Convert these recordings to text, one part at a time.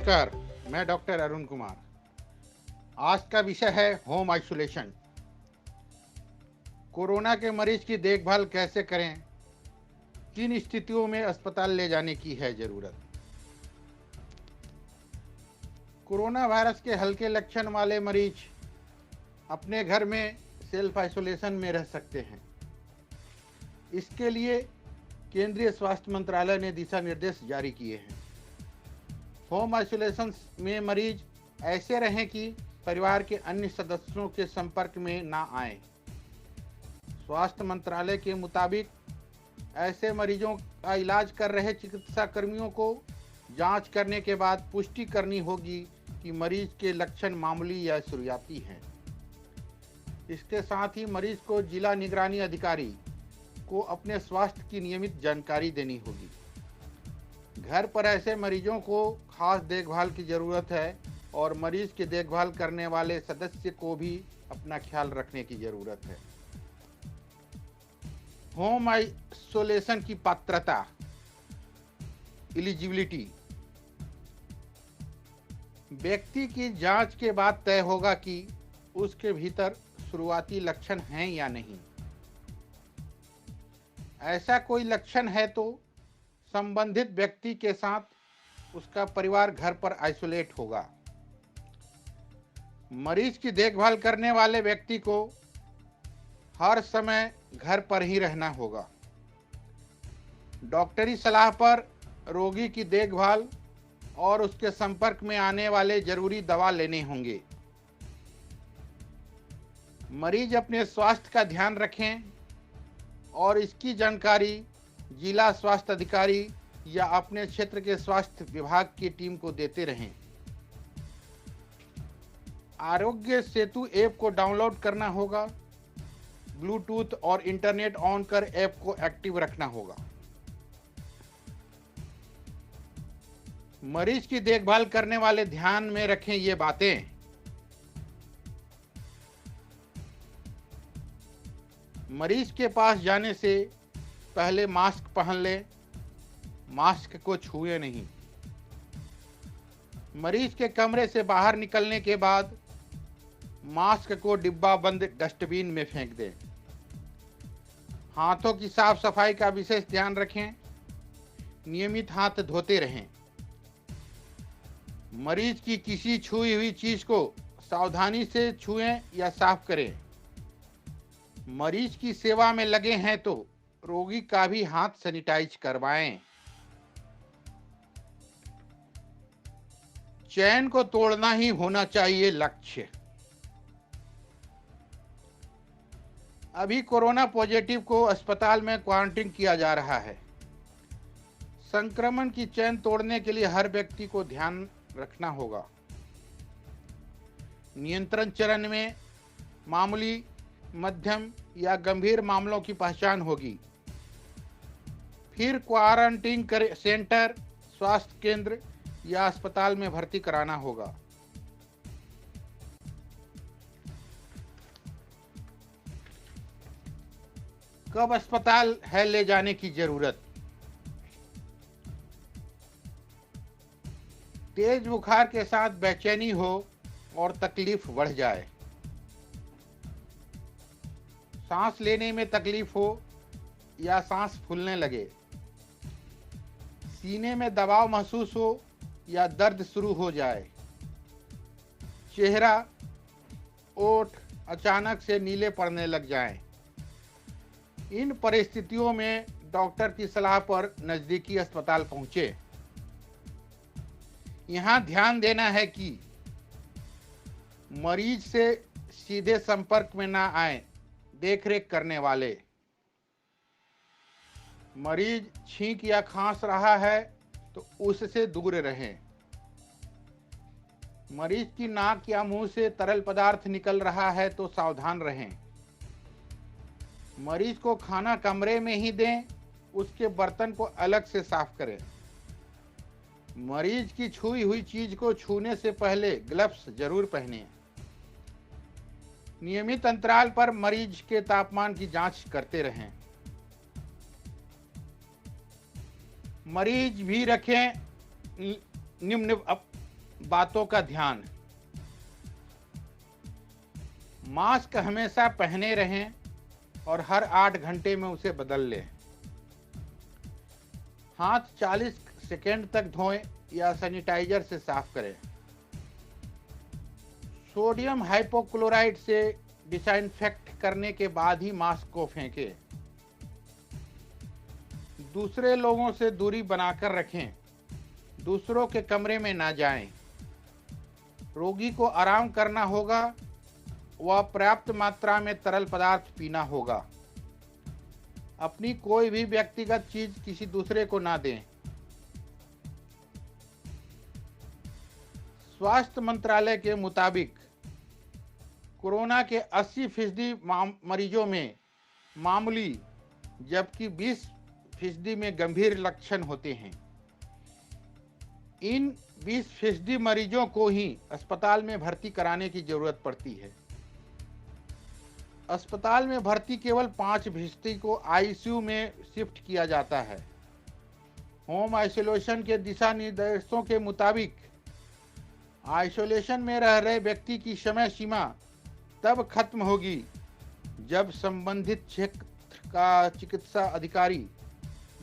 नमस्कार। मैं डॉक्टर अरुण कुमार। आज का विषय है होम आइसोलेशन। कोरोना के मरीज की देखभाल कैसे करें, किन स्थितियों में अस्पताल ले जाने की है जरूरत। कोरोना वायरस के हल्के लक्षण वाले मरीज अपने घर में सेल्फ आइसोलेशन में रह सकते हैं। इसके लिए केंद्रीय स्वास्थ्य मंत्रालय ने दिशा निर्देश जारी किए हैं। होम आइसोलेशन में मरीज ऐसे रहें कि परिवार के अन्य सदस्यों के संपर्क में ना आए। स्वास्थ्य मंत्रालय के मुताबिक ऐसे मरीजों का इलाज कर रहे चिकित्सा कर्मियों को जांच करने के बाद पुष्टि करनी होगी कि मरीज के लक्षण मामूली या शुरुआती हैं। इसके साथ ही मरीज को जिला निगरानी अधिकारी को अपने स्वास्थ्य की नियमित जानकारी देनी होगी। घर पर ऐसे मरीजों को खास देखभाल की ज़रूरत है और मरीज की देखभाल करने वाले सदस्य को भी अपना ख्याल रखने की ज़रूरत है। होम आइसोलेशन की पात्रता, एलिजिबिलिटी। व्यक्ति की जांच के बाद तय होगा कि उसके भीतर शुरुआती लक्षण हैं या नहीं। ऐसा कोई लक्षण है तो संबंधित व्यक्ति के साथ उसका परिवार घर पर आइसोलेट होगा। मरीज की देखभाल करने वाले व्यक्ति को हर समय घर पर ही रहना होगा। डॉक्टरी सलाह पर रोगी की देखभाल और उसके संपर्क में आने वाले जरूरी दवा लेने होंगे। मरीज अपने स्वास्थ्य का ध्यान रखें और इसकी जानकारी जिला स्वास्थ्य अधिकारी या अपने क्षेत्र के स्वास्थ्य विभाग की टीम को देते रहें। आरोग्य सेतु ऐप को डाउनलोड करना होगा। ब्लूटूथ और इंटरनेट ऑन कर ऐप को एक्टिव रखना होगा। मरीज की देखभाल करने वाले ध्यान में रखें ये बातें। मरीज के पास जाने से पहले मास्क पहन लें। मास्क को छुए नहीं। मरीज के कमरे से बाहर निकलने के बाद मास्क को डिब्बा बंद डस्टबिन में फेंक दें। हाथों की साफ सफाई का विशेष ध्यान रखें। नियमित हाथ धोते रहें। मरीज की किसी छुई हुई चीज को सावधानी से छुएं या साफ करें। मरीज की सेवा में लगे हैं तो रोगी का भी हाथ सैनिटाइज करवाएं। चैन को तोड़ना ही होना चाहिए लक्ष्य। अभी कोरोना पॉजिटिव को अस्पताल में क्वारंटीन किया जा रहा है। संक्रमण की चैन तोड़ने के लिए हर व्यक्ति को ध्यान रखना होगा। नियंत्रण चरण में मामूली, मध्यम या गंभीर मामलों की पहचान होगी। फिर क्वारंटीन सेंटर, स्वास्थ्य केंद्र या अस्पताल में भर्ती कराना होगा। कब अस्पताल है ले जाने की जरूरत। तेज बुखार के साथ बेचैनी हो और तकलीफ बढ़ जाए, सांस लेने में तकलीफ हो या सांस फूलने लगे, सीने में दबाव महसूस हो या दर्द शुरू हो जाए, चेहरा, ओठ अचानक से नीले पड़ने लग जाएं। इन परिस्थितियों में डॉक्टर की सलाह पर नजदीकी अस्पताल पहुंचे। यहां ध्यान देना है कि मरीज से सीधे संपर्क में ना आए देखरेख करने वाले। मरीज छींक या खांस रहा है तो उससे दूर रहें। मरीज की नाक या मुंह से तरल पदार्थ निकल रहा है तो सावधान रहें। मरीज को खाना कमरे में ही दें, उसके बर्तन को अलग से साफ करें। मरीज की छुई हुई चीज को छूने से पहले ग्लव्स जरूर पहनें। नियमित अंतराल पर मरीज के तापमान की जांच करते रहें। मरीज भी रखें निम्न बातों का ध्यान। मास्क हमेशा पहने रहें और हर 8 घंटे में उसे बदल लें। हाथ 40 सेकेंड तक धोएं या सैनिटाइजर से साफ करें। सोडियम हाइपोक्लोराइट से डिसइंफेक्ट करने के बाद ही मास्क को फेंकें। दूसरे लोगों से दूरी बनाकर रखें। दूसरों के कमरे में ना जाएं। रोगी को आराम करना होगा व पर्याप्त मात्रा में तरल पदार्थ पीना होगा। अपनी कोई भी व्यक्तिगत चीज किसी दूसरे को ना दें। स्वास्थ्य मंत्रालय के मुताबिक कोरोना के 80% मरीजों में मामूली जबकि 20% में गंभीर लक्षण होते हैं। इन 20% मरीजों को ही अस्पताल में भर्ती कराने की जरूरत पड़ती है। अस्पताल में भर्ती केवल 5% को आईसीयू में शिफ्ट किया जाता है। होम आइसोलेशन के दिशा निर्देशों के मुताबिक आइसोलेशन में रह रहे व्यक्ति की समय सीमा तब खत्म होगी जब संबंधित क्षेत्र का चिकित्सा अधिकारी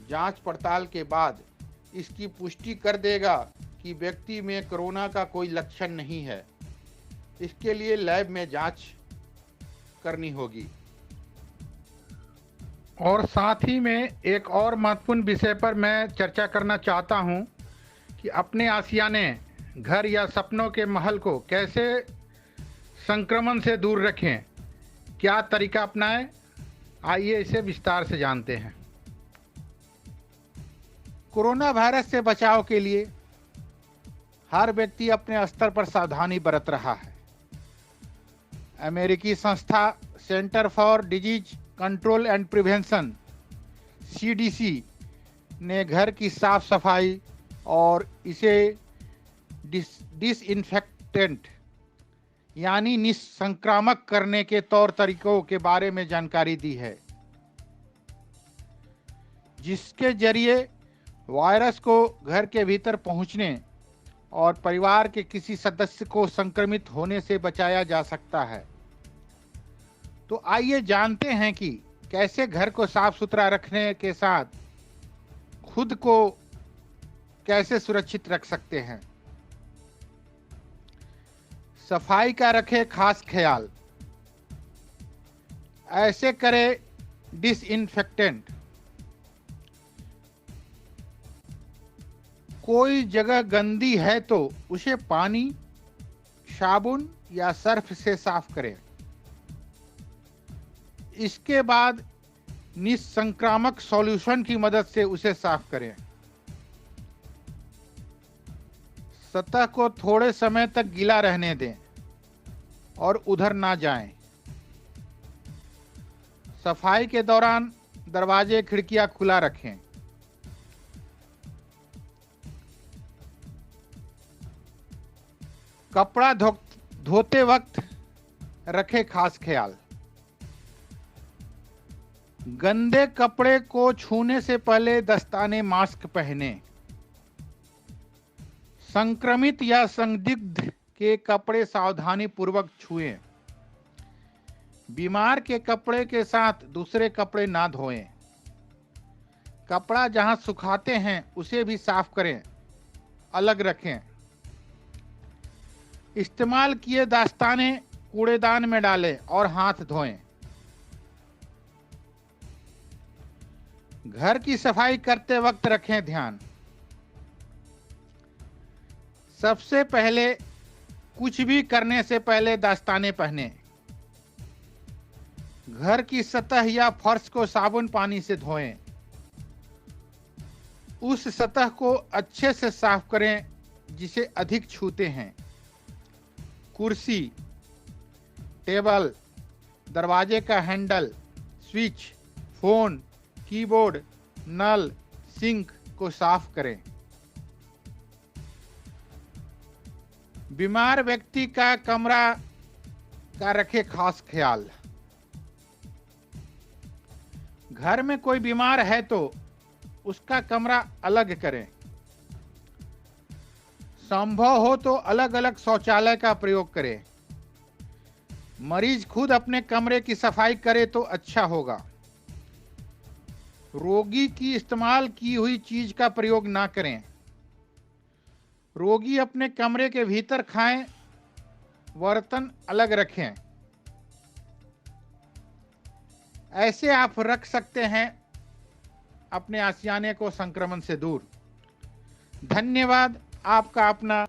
जांच पड़ताल के बाद इसकी पुष्टि कर देगा कि व्यक्ति में कोरोना का कोई लक्षण नहीं है। इसके लिए लैब में जांच करनी होगी। और साथ ही में एक और महत्वपूर्ण विषय पर मैं चर्चा करना चाहता हूं कि अपने आशियाने, घर या सपनों के महल को कैसे संक्रमण से दूर रखें, क्या तरीका अपनाएं, आइए इसे विस्तार से जानते हैं। कोरोना वायरस से बचाव के लिए हर व्यक्ति अपने स्तर पर सावधानी बरत रहा है। अमेरिकी संस्था centre for disease control and prevention (CDC) ने घर की साफ सफाई और इसे डिसइंफेक्टेंट यानी निसंक्रामक करने के तौर तरीकों के बारे में जानकारी दी है, जिसके जरिए वायरस को घर के भीतर पहुंचने और परिवार के किसी सदस्य को संक्रमित होने से बचाया जा सकता है। तो आइए जानते हैं कि कैसे घर को साफ सुथरा रखने के साथ खुद को कैसे सुरक्षित रख सकते हैं। सफाई का रखें खास ख्याल। ऐसे करें डिसइंफेक्टेंट। कोई जगह गंदी है तो उसे पानी, साबुन या सर्फ से साफ करें। इसके बाद निसंक्रामक सॉल्यूशन की मदद से उसे साफ करें। सतह को थोड़े समय तक गीला रहने दें और उधर ना जाएं। सफाई के दौरान दरवाजे खिड़कियां खुला रखें। कपड़ा धोते वक्त रखें खास ख्याल। गंदे कपड़े को छूने से पहले दस्ताने मास्क पहने। संक्रमित या संदिग्ध के कपड़े सावधानी पूर्वक छुएं। बीमार के कपड़े के साथ दूसरे कपड़े ना धोएं। कपड़ा जहां सुखाते हैं उसे भी साफ करें, अलग रखें। इस्तेमाल किए दस्ताने कूड़ेदान में डालें और हाथ धोएं। घर की सफाई करते वक्त रखें ध्यान। सबसे पहले कुछ भी करने से पहले दस्ताने पहने। घर की सतह या फर्श को साबुन पानी से धोएं। उस सतह को अच्छे से साफ करें जिसे अधिक छूते हैं। कुर्सी, टेबल, दरवाजे का हैंडल, स्विच, फोन, कीबोर्ड, नल, सिंक को साफ करें। बीमार व्यक्ति का कमरा का रखें खास ख्याल। घर में कोई बीमार है तो उसका कमरा अलग करें। संभव हो तो अलग अलग शौचालय का प्रयोग करें। मरीज खुद अपने कमरे की सफाई करे तो अच्छा होगा। रोगी की इस्तेमाल की हुई चीज का प्रयोग ना करें। रोगी अपने कमरे के भीतर खाएं, बर्तन अलग रखें। ऐसे आप रख सकते हैं अपने आशियाने को संक्रमण से दूर। धन्यवाद। आपका अपना